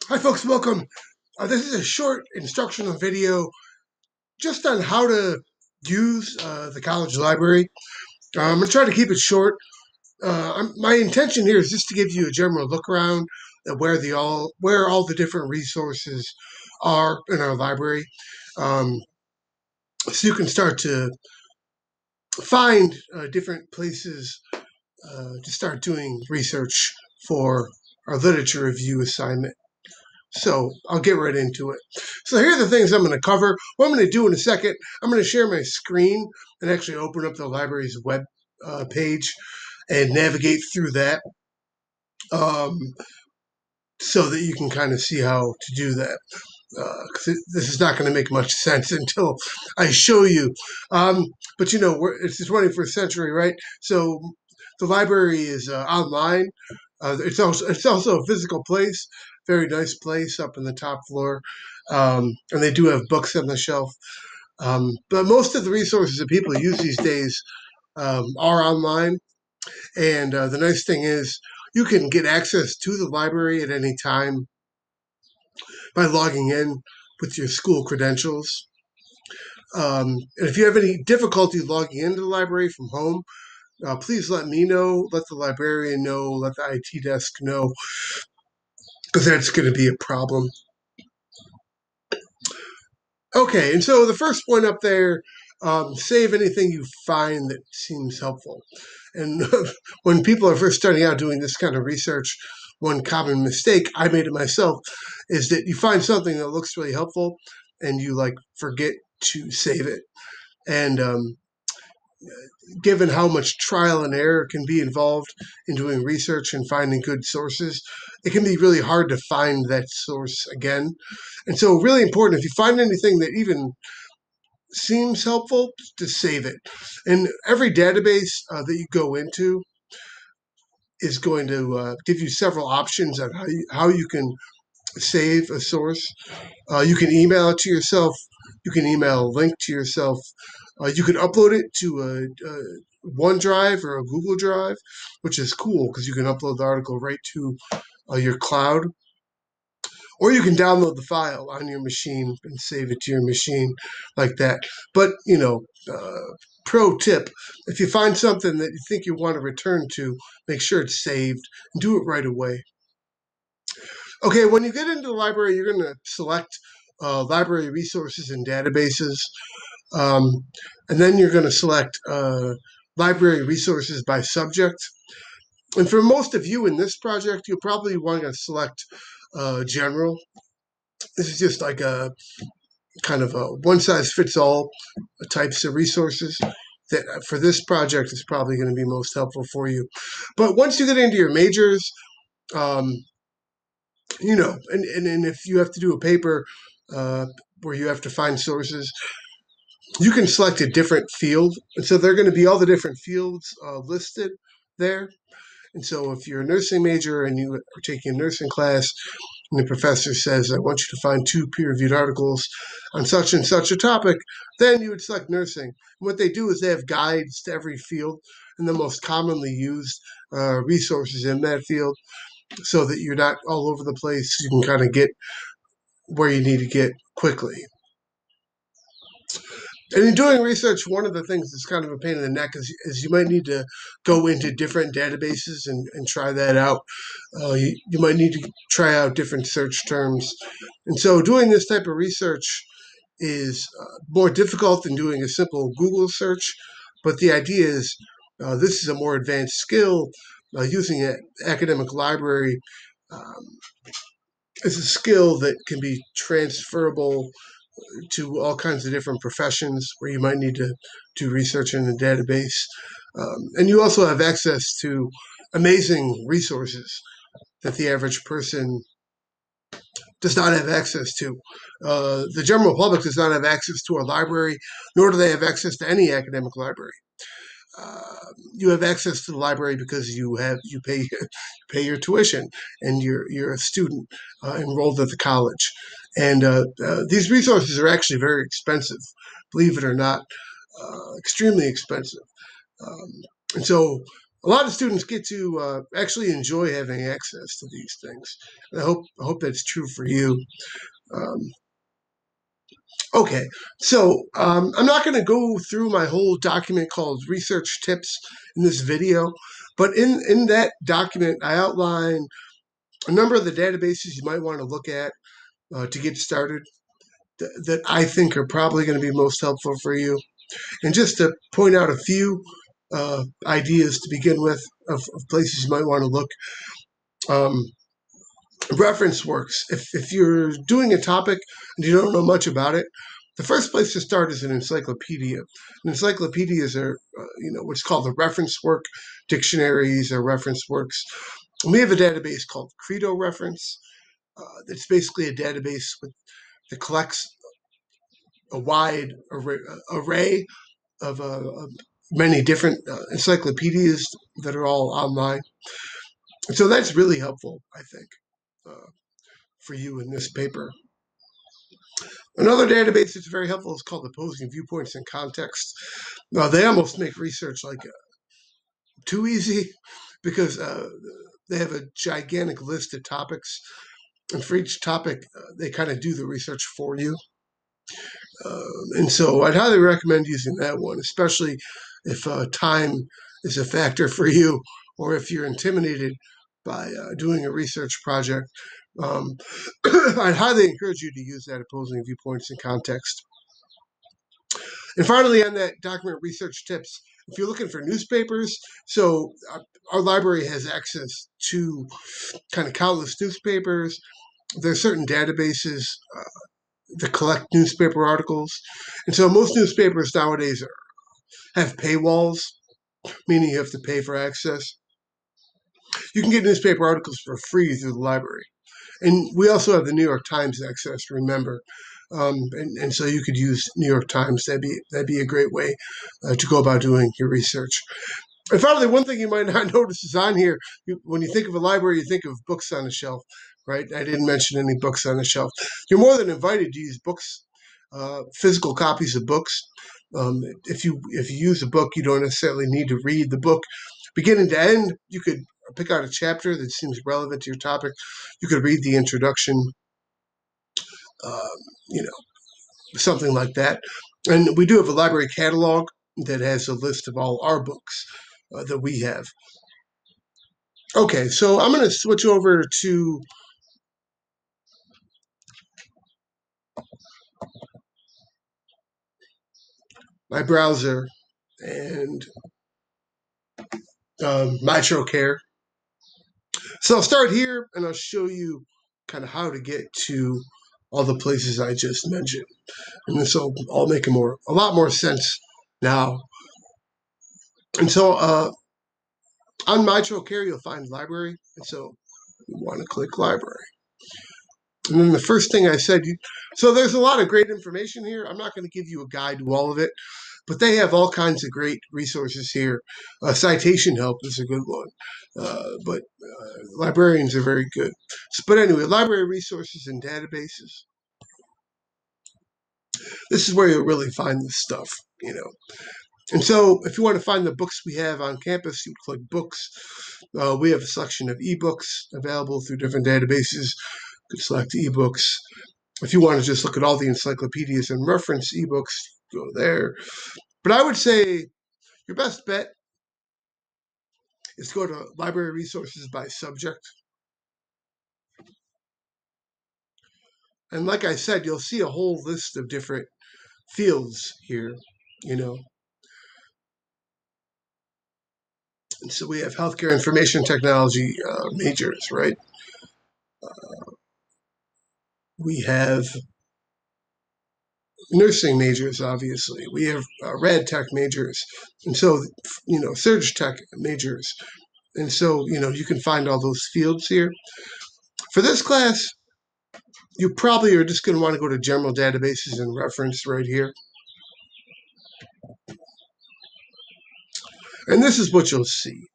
Hi folks, welcome. This is a short instructional video just on how to use the college library. I'm going to try to keep it short. My intention here is just to give you a general look around at where all the different resources are in our library, um, so you can start to find different places to start doing research for our literature review assignment. So I'll get right into it. So here are the things I'm going to cover. What I'm going to do in a second, I'm going to share my screen and actually open up the library's web page and navigate through that, um, so that you can kind of see how to do that. This is not going to make much sense until I show you. But it's the 21st century, right? So the library is online. It's also a physical place, very nice place up in the top floor, and they do have books on the shelf. But most of the resources that people use these days are online, and the nice thing is you can get access to the library at any time by logging in with your school credentials. And if you have any difficulty logging into the library from home, please let me know, let the librarian know, let the IT desk know, because that's going to be a problem. Okay, and so the first point up there, save anything you find that seems helpful. And when people are first starting out doing this kind of research, one common mistake, I made it myself, is that you find something that looks really helpful and you forget to save it. And given how much trial and error can be involved in doing research and finding good sources, it can be really hard to find that source again. And so, really important, if you find anything that even seems helpful, to save it. And every database that you go into is going to give you several options on how you can save a source. You can email it to yourself. You can email a link to yourself. You can upload it to a OneDrive or a Google Drive, which is cool because you can upload the article right to your cloud. Or you can download the file on your machine and save it to your machine like that. But, pro tip, if you find something that you think you want to return to, make sure it's saved and do it right away. Okay, when you get into the library, you're going to select library resources and databases. Um, and then you're going to select library resources by subject. And for most of you in this project, you'll probably want to select general. This is just like a kind of a one-size-fits-all types of resources that for this project is probably going to be most helpful for you. But once you get into your majors, um, and if you have to do a paper where you have to find sources, you can select a different field. And so there are going to be all the different fields listed there. And so if you're a nursing major and you are taking a nursing class and the professor says, I want you to find 2 peer-reviewed articles on such and such a topic, then you would select nursing. And what they do is they have guides to every field and the most commonly used resources in that field so that you're not all over the place. You can kind of get where you need to get quickly. And in doing research, one of the things that's kind of a pain in the neck is you might need to go into different databases and try that out. You might need to try out different search terms. And so doing this type of research is more difficult than doing a simple Google search. But the idea is this is a more advanced skill. Using an academic library um, is a skill that can be transferable to all kinds of different professions where you might need to do research in a database. And you also have access to amazing resources that the average person does not have access to. The general public does not have access to a library, nor do they have access to any academic library. You have access to the library because you pay your tuition and you're a student enrolled at the college, and these resources are actually very expensive, believe it or not, extremely expensive. And so a lot of students get to actually enjoy having access to these things. And I hope that's true for you. Um, okay, so I'm not going to go through my whole document called Research Tips in this video, but in that document, I outline a number of the databases you might want to look at to get started that I think are probably going to be most helpful for you. And just to point out a few ideas to begin with of places you might want to look. Um, Reference works. If you're doing a topic and you don't know much about it, the first place to start is an encyclopedia. And encyclopedias are, what's called the reference work. Dictionaries are reference works. And we have a database called Credo Reference. That's basically a database that collects a wide array of many different encyclopedias that are all online. And so that's really helpful, I think, for you in this paper. Another database that's very helpful is called Opposing Viewpoints and Context. They almost make research like too easy because they have a gigantic list of topics, and for each topic, they kind of do the research for you. And so I'd highly recommend using that one, especially if time is a factor for you or if you're intimidated by doing a research project. I'd highly encourage you to use that Opposing Viewpoints and Context. And finally, on that document Research Tips, if you're looking for newspapers, so our library has access to kind of countless newspapers. There's certain databases that collect newspaper articles. And so most newspapers nowadays have paywalls, meaning you have to pay for access. You can get newspaper articles for free through the library. And we also have the New York Times access, remember. And so you could use New York Times. That'd be a great way to go about doing your research. And finally, one thing you might not notice is on here, when you think of a library, you think of books on the shelf, right? I didn't mention any books on the shelf. You're more than invited to use books, physical copies of books. If you use a book, you don't necessarily need to read the book beginning to end. You could pick out a chapter that seems relevant to your topic. You could read the introduction, something like that. And we do have a library catalog that has a list of all our books that we have. Okay, so I'm going to switch over to my browser and MitroCare. So I'll start here and I'll show you kind of how to get to all the places I just mentioned. And this will all make a lot more sense now. And so on MitroCare, you'll find library. And so you want to click library. And then the first thing I said, so there's a lot of great information here. I'm not going to give you a guide to all of it, but they have all kinds of great resources here. Citation help is a good one, but librarians are very good. But anyway, library resources and databases. This is where you'll really find this stuff, And so if you want to find the books we have on campus, you click books. We have a selection of ebooks available through different databases. You can select ebooks. If you want to just look at all the encyclopedias and reference ebooks, go there. But I would say your best bet is to go to library resources by subject. And like I said, you'll see a whole list of different fields here, And so we have healthcare information technology majors, right? We have nursing majors, obviously. We have rad tech majors. And so, surge tech majors. And so, you can find all those fields here. For this class, you probably are just going to want to go to general databases and reference right here. And this is what you'll see.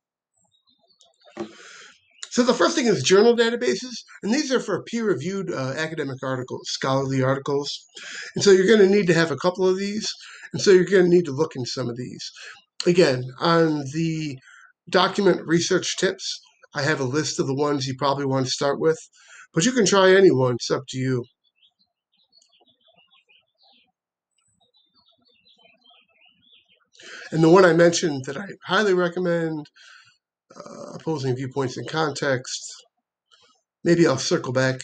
So the first thing is journal databases, and these are for peer-reviewed academic articles, scholarly articles. And so you're going to need to have a couple of these, and so you're going to need to look in some of these. Again, on the document research tips. I have a list of the ones you probably want to start with, but you can try any one. It's up to you. And the one I mentioned that I highly recommend, Opposing Viewpoints in Context, maybe I'll circle back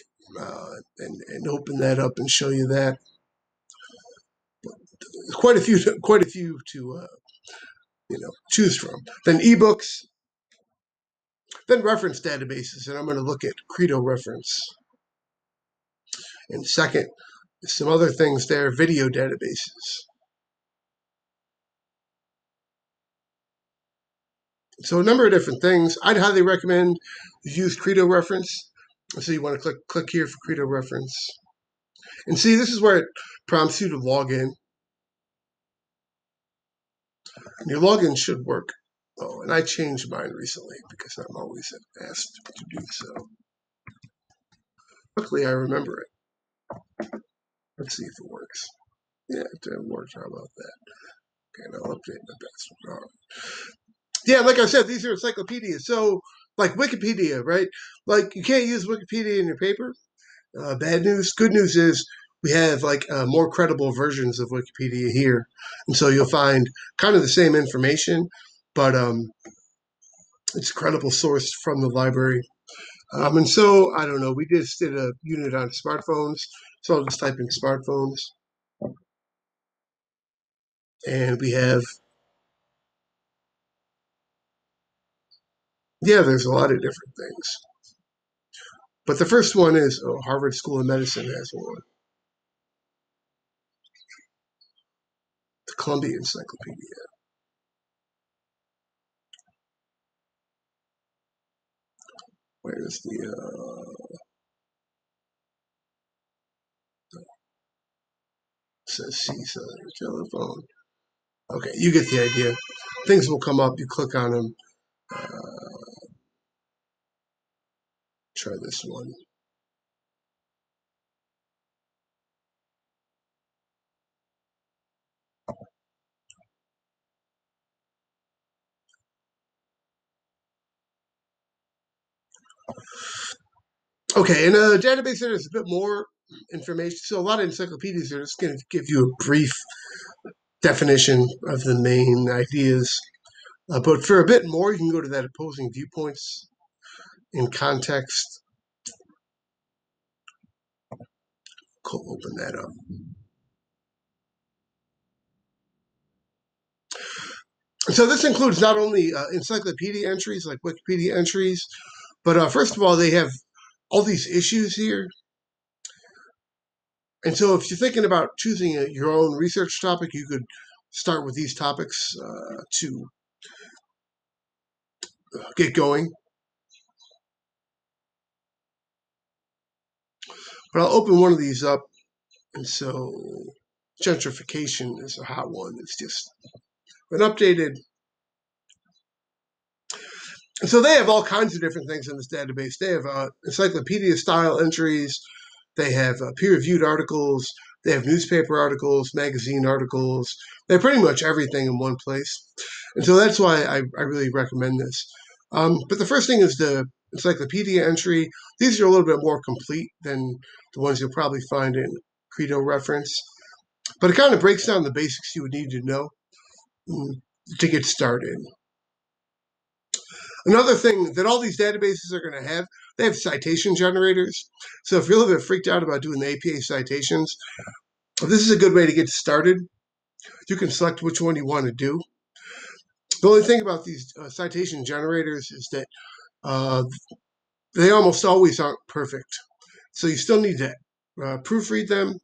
and open that up and show you that. Quite a few to choose from. Then ebooks, then reference databases, and I'm going to look at Credo reference. And second, some other things there, video databases. So a number of different things. I'd highly recommend you use Credo reference. So you want to click here for Credo reference. And see, this is where it prompts you to log in. And your login should work. Oh, and I changed mine recently because I'm always asked to do so. Luckily, I remember it. Let's see if it works. Yeah, it works. How about that? Okay, now I'll update my password. All right. Yeah, like I said, these are encyclopedias. So, like Wikipedia, right? Like, you can't use Wikipedia in your paper. Bad news. Good news is we have more credible versions of Wikipedia here, and so you'll find kind of the same information, but it's a credible source from the library. And so I don't know. We just did a unit on smartphones, so I'll just type in smartphones, and we have there's a lot of different things. But the first one is Harvard School of Medicine has one. The Columbia Encyclopedia. Where's the says C cellular telephone. Okay, you get the idea. Things will come up. You click on them. Try this one. Okay, in a database there's a bit more information. So a lot of encyclopedias are just going to give you a brief definition of the main ideas. But for a bit more, you can go to that Opposing Viewpoints in Context. Open that up. So this includes not only encyclopedia entries like Wikipedia entries, but first of all, they have all these issues here. And so if you're thinking about choosing your own research topic, you could start with these topics to get going. But I'll open one of these up. And so gentrification is a hot one. It's just been updated. And so they have all kinds of different things in this database. They have encyclopedia-style entries. They have peer-reviewed articles. They have newspaper articles, magazine articles. They have pretty much everything in one place. And so that's why I really recommend this. But the first thing is the encyclopedia entry. These are a little bit more complete than the ones you'll probably find in Credo reference. But it kind of breaks down the basics you would need to know to get started. Another thing that all these databases are going to have, they have citation generators. So if you're a little bit freaked out about doing the APA citations, this is a good way to get started. You can select which one you want to do. The only thing about these citation generators is that they almost always aren't perfect. So you still need to proofread them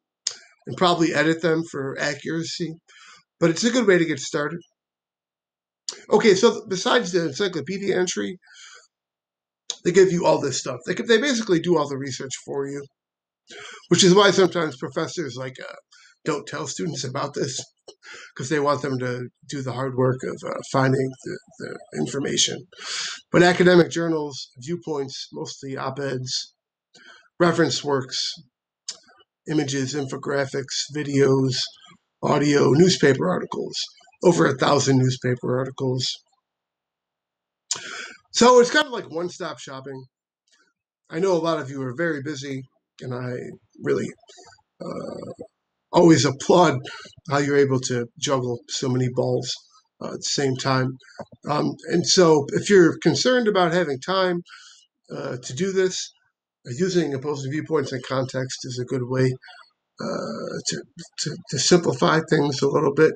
and probably edit them for accuracy. But it's a good way to get started. Okay, so besides the encyclopedia entry, they give you all this stuff. They basically do all the research for you, which is why sometimes professors don't tell students about this, because they want them to do the hard work of finding the information. But academic journals, viewpoints, mostly op-eds, reference works, images, infographics, videos, audio, newspaper articles, over 1,000 newspaper articles. So it's kind of like one-stop shopping. I know a lot of you are very busy, and I really always applaud how you're able to juggle so many balls at the same time. And so, if you're concerned about having time to do this, using opposing viewpoints and context is a good way to, to simplify things a little bit.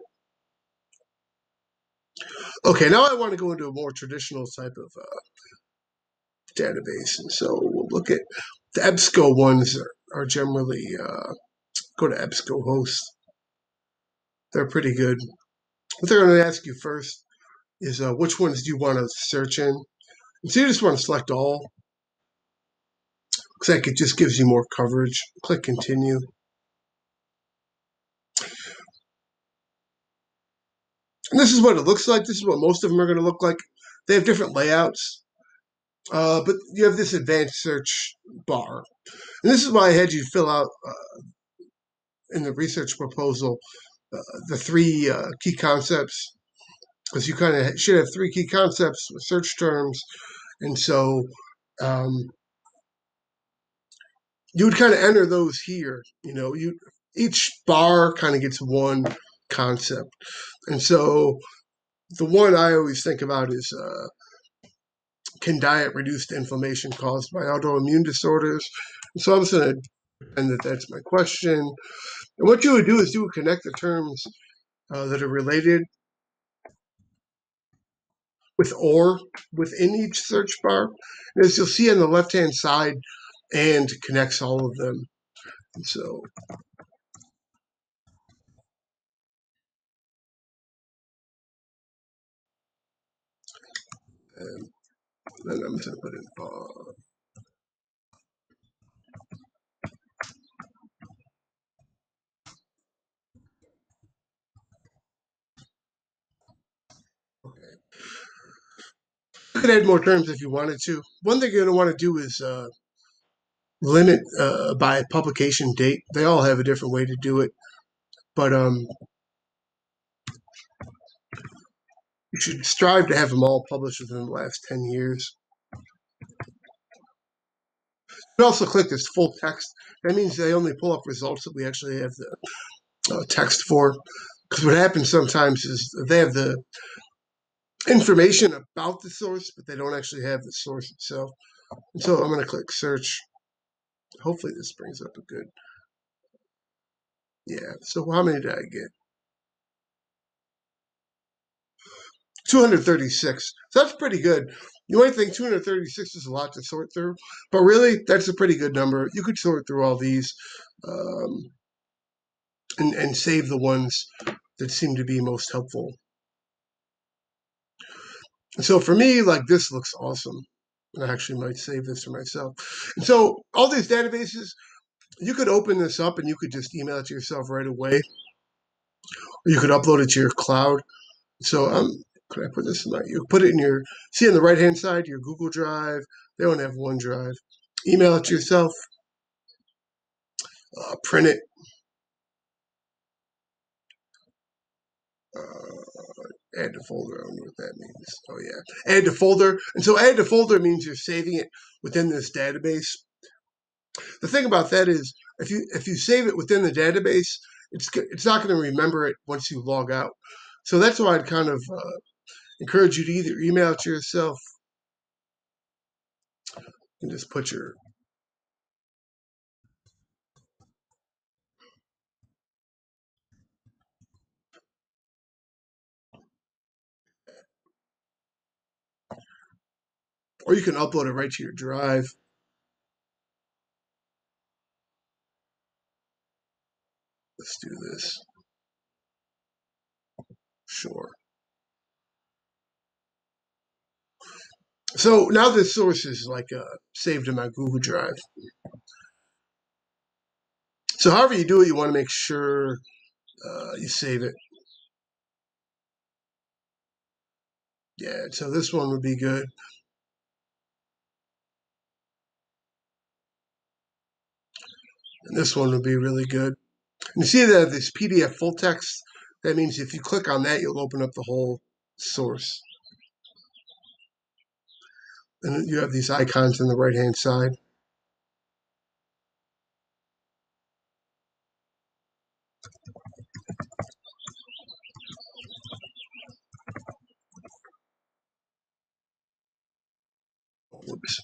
Okay, now I want to go into a more traditional type of database. And so we'll look at the EBSCO ones are generally, go to EBSCO host. They're pretty good. What they're going to ask you first is which ones do you want to search in? And so you just want to select all, because that just gives you more coverage. Click continue. And this is what it looks like. This is what most of them are going to look like. They have different layouts, but you have this advanced search bar. And this is why I had you fill out in the research proposal the three key concepts, because you kind of should have three key concepts with search terms. And so um, you would kind of enter those here. Each bar kind of gets one concept. And so the one I always think about is can diet reduce the inflammation caused by autoimmune disorders? And so I'm just going to pretend that that's my question. And what you would do is you would connect the terms that are related with or within each search bar. And as you'll see on the left-hand side, and connects all of them. And so and then I'm going to put in okay. You could add more terms if you wanted to. One thing you're going to want to do is limit by publication date. They all have a different way to do it, but you should strive to have them all published within the last 10 years. You also click this full text. That means they only pull up results that we actually have the text for. Because what happens sometimes is they have the information about the source, but they don't actually have the source itself. And so I'm going to click search. Hopefully this brings up a good, yeah. So how many did I get? 236. So that's pretty good. You might think 236 is a lot to sort through, but really, that's a pretty good number. You could sort through all these um, and save the ones that seem to be most helpful. And so for me, like this looks awesome. And I actually might save this for myself. And so all these databases, you could open this up and you could just email it to yourself right away. Or you could upload it to your cloud. So could I put this in my, you put it in your, see on the right hand side, your Google Drive. They don't have OneDrive. Email it to yourself, print it, add to folder. I don't know what that means. Oh yeah, add to folder. And so add to folder means you're saving it within this database. The thing about that is if you save it within the database, it's not going to remember it once you log out. So that's why I'd kind of encourage you to either email it to yourself and just put your, or you can upload it right to your drive. Let's do this. Sure. So now this source is like saved in my Google Drive. So however you do it, you want to make sure you save it. Yeah, so this one would be good. And this one would be really good. And you see that this PDF full text, that means if you click on that, you'll open up the whole source. And you have these icons on the right-hand side. Whoops.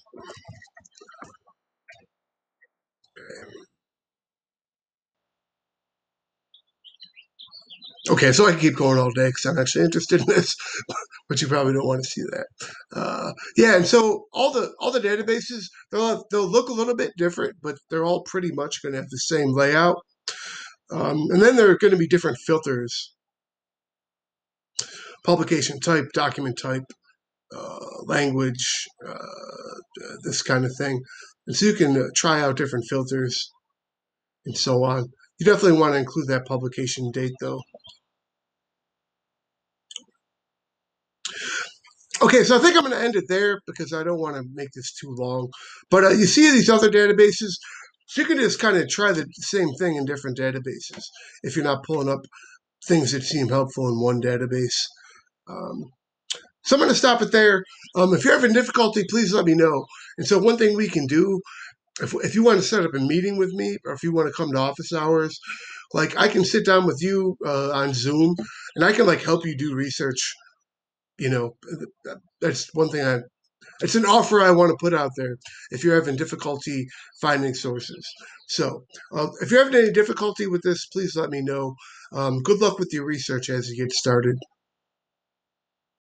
Okay, so I can keep going all day because I'm actually interested in this, but you probably don't want to see that. Yeah, and so all the databases they'll look a little bit different, but they're all pretty much going to have the same layout. And then there are going to be different filters: publication type, document type, language, this kind of thing. And so you can try out different filters and so on. You definitely want to include that publication date, though. Okay, so I think I'm going to end it there because I don't want to make this too long. But you see these other databases, so you can just kind of try the same thing in different databases if you're not pulling up things that seem helpful in one database. Um, so I'm going to stop it there. If you're having difficulty, please let me know. And so one thing we can do, if you want to set up a meeting with me, or if you want to come to office hours, like I can sit down with you on Zoom, and I can like help you do research. You know, that's one thing it's an offer I want to put out there if you're having difficulty finding sources. So, if you're having any difficulty with this, please let me know. Good luck with your research as you get started.